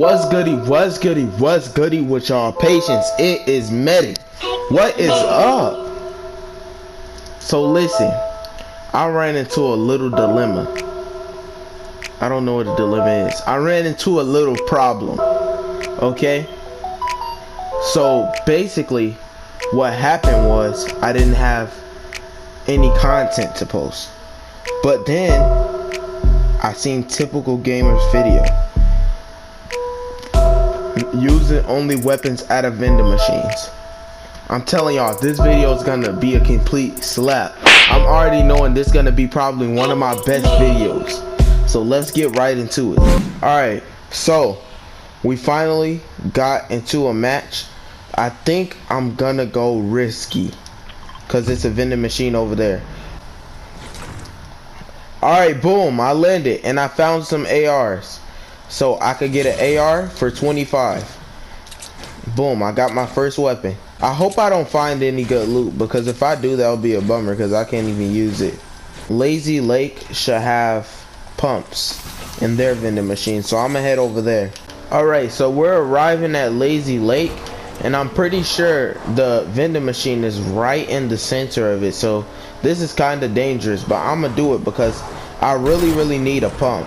What's goody, what's goody, what's goody with y'all patience? It is Medic. What is up? So listen, I ran into a little dilemma. I don't know what a dilemma is. I ran into a little problem. Okay? So basically, what happened was I didn't have any content to post. But then I seen typical gamers video using only weapons out of vending machines. I'm telling y'all, this video is gonna be a complete slap. I'm already knowing this is gonna be probably one of my best videos. So let's get right into it. Alright, so we finally got into a match. I think I'm gonna go risky because it's a vending machine over there. Alright, boom, I landed and I found some ARs. So I could get an AR for 25. Boom, I got my first weapon. I hope I don't find any good loot, because if I do, that would be a bummer because I can't even use it. Lazy Lake should have pumps in their vending machine, so I'm gonna head over there. Alright, so we're arriving at Lazy Lake, and I'm pretty sure the vending machine is right in the center of it, so this is kind of dangerous, but I'm gonna do it because I really need a pump.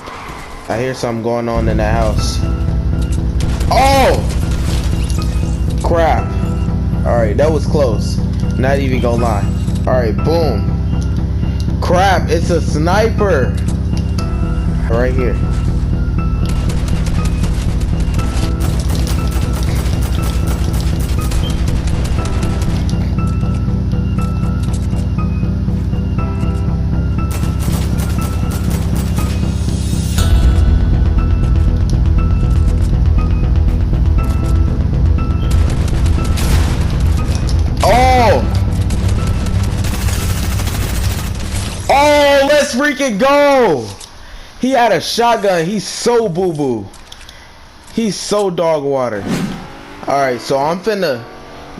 I hear something going on in that house. Oh! Crap. Alright, that was close. Not even gonna lie. Alright, boom. Crap, it's a sniper. Right here. Oh, let's freaking go! He had a shotgun. He's so boo-boo. He's so dog water. Alright, so I'm finna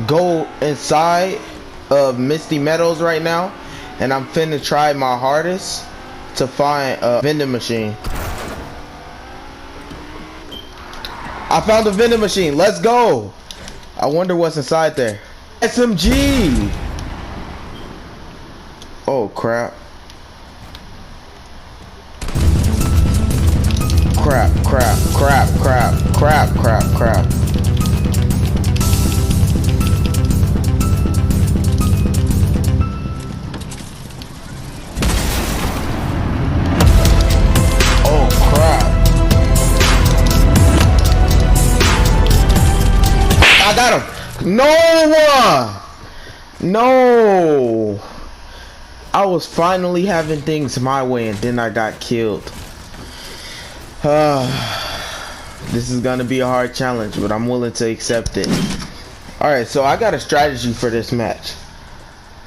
go inside of Misty Meadows right now, and I'm finna try my hardest to find a vending machine. I found a vending machine. Let's go! I wonder what's inside there. SMG! Oh, crap. Crap. Oh, crap. I got him. No. I was finally having things my way, and then I got killed. This is gonna be a hard challenge, but I'm willing to accept it. Alright, so I got a strategy for this match.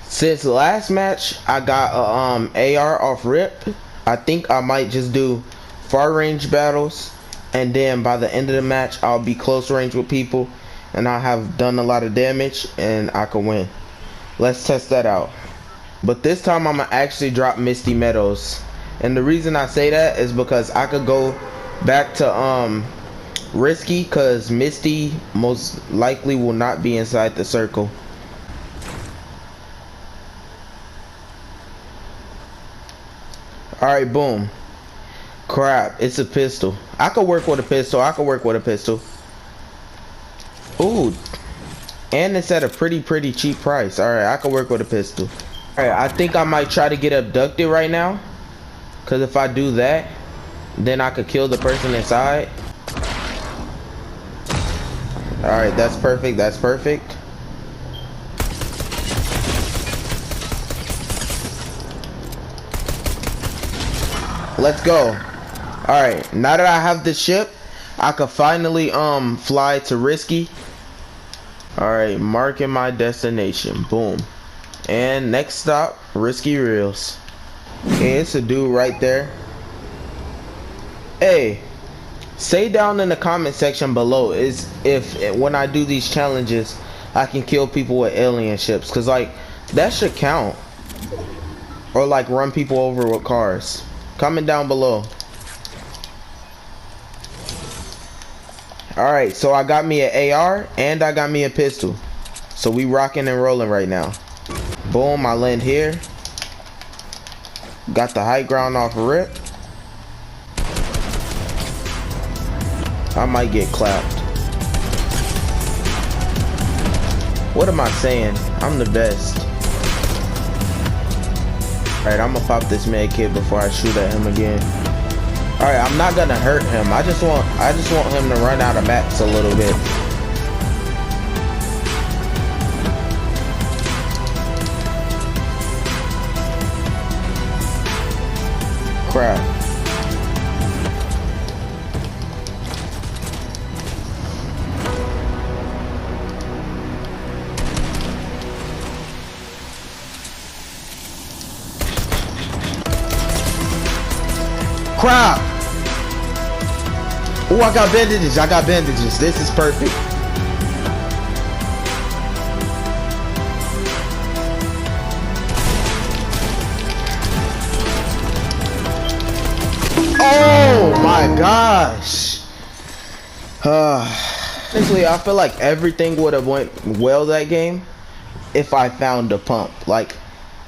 Since the last match I got a AR off rip, I think I might just do far range battles, and then by the end of the match I'll be close range with people and I'll have done a lot of damage and I can win. Let's test that out. But this time I'm gonna actually drop Misty Meadows. And the reason I say that is because I could go back to risky, because Misty most likely will not be inside the circle. Alright, boom. Crap, it's a pistol. I could work with a pistol. Ooh. And it's at a pretty cheap price. Alright, I could work with a pistol. Alright, I think I might try to get abducted right now, because if I do that, then I could kill the person inside. Alright, that's perfect. Let's go. Alright, now that I have the ship, I could finally fly to risky. Alright, marking my destination. Boom. And next stop, Risky Reels. Okay, it's a dude right there. Hey, say down in the comment section below is if when I do these challenges I can kill people with alien ships, cause like that should count. Or like run people over with cars. Comment down below. Alright, so I got me an AR and I got me a pistol. So we rocking and rolling right now. Boom, I land here. Got the high ground off rip. I might get clapped. What am I saying? I'm the best. Alright, I'm gonna pop this med kit before I shoot at him again. Alright, I'm not gonna hurt him. I just want him to run out of mats a little bit. Crap. Crap! Oh, I got bandages. I got bandages. This is perfect. Oh my gosh. Honestly, I feel like everything would have went well that game if I found a pump. Like,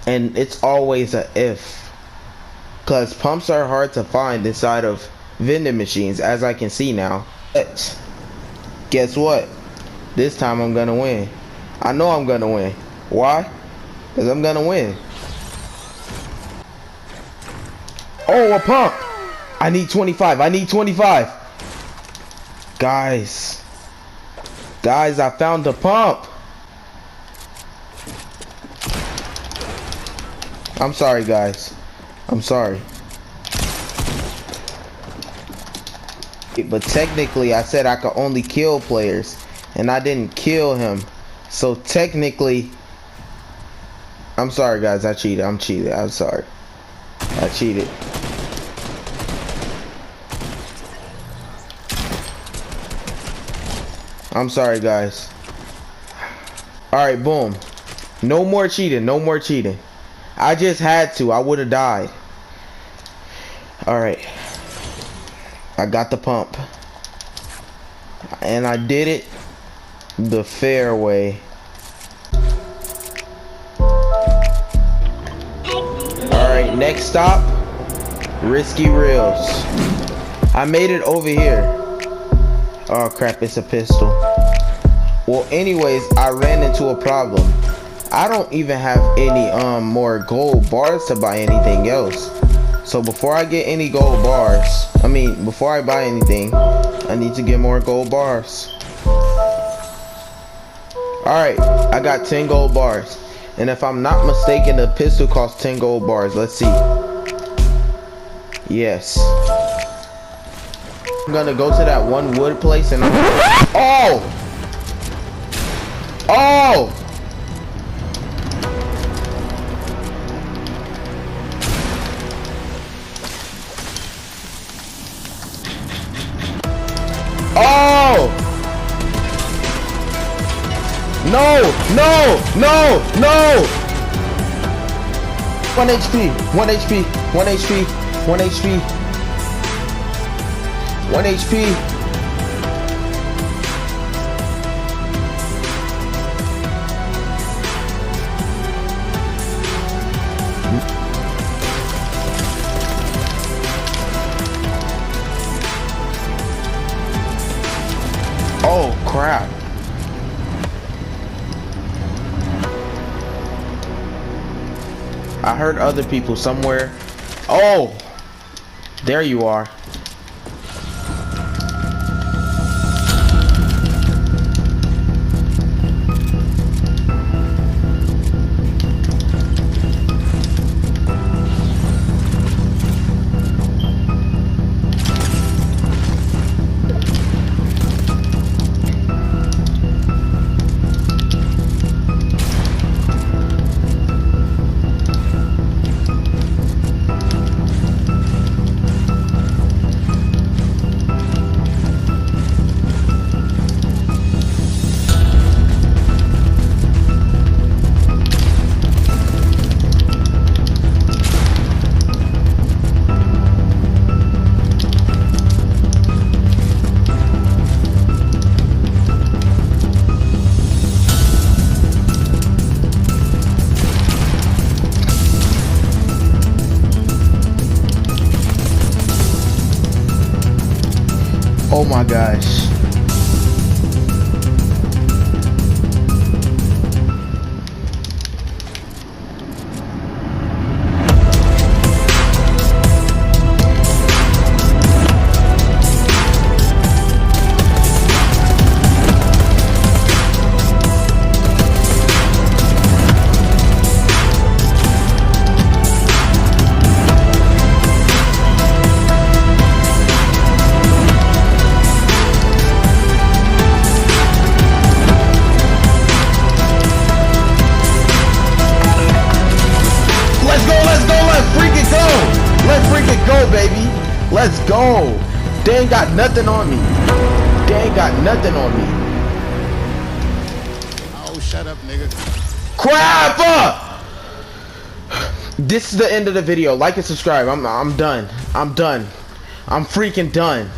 and it's always a if. Because pumps are hard to find inside of vending machines, as I can see now. But guess what? This time I'm gonna win. I know I'm gonna win. Why? Because I'm gonna win. Oh, a pump! I need 25. I need 25. Guys, I found a pump. I'm sorry, guys. I'm sorry. But technically, I said I could only kill players, and I didn't kill him. So technically, I'm sorry, guys. I cheated. I'm cheated. I'm sorry. I cheated. I'm sorry, guys. Alright, boom. No more cheating. No more cheating. I just had to. I would have died. Alright. I got the pump. And I did it the fair way. Alright, next stop. Risky Reels. I made it over here. Oh crap, it's a pistol. Well, anyways, I ran into a problem. I don't even have any more gold bars to buy anything else. So before I get any gold bars, before I buy anything, I need to get more gold bars. Alright, I got 10 gold bars. And if I'm not mistaken, the pistol costs 10 gold bars. Let's see. Yes. I'm gonna go to that one wood place and oh! Oh! Oh! No! No! No! No! 1 HP! 1 HP! 1 HP! 1 HP! 1 HP! Oh crap. I heard other people somewhere. Oh! There you are. my gosh. Let's freaking go, baby. Let's go. They ain't got nothing on me. They ain't got nothing on me. Oh, shut up, nigga. Crap up! This is the end of the video. Like and subscribe. I'm done. I'm done. I'm freaking done.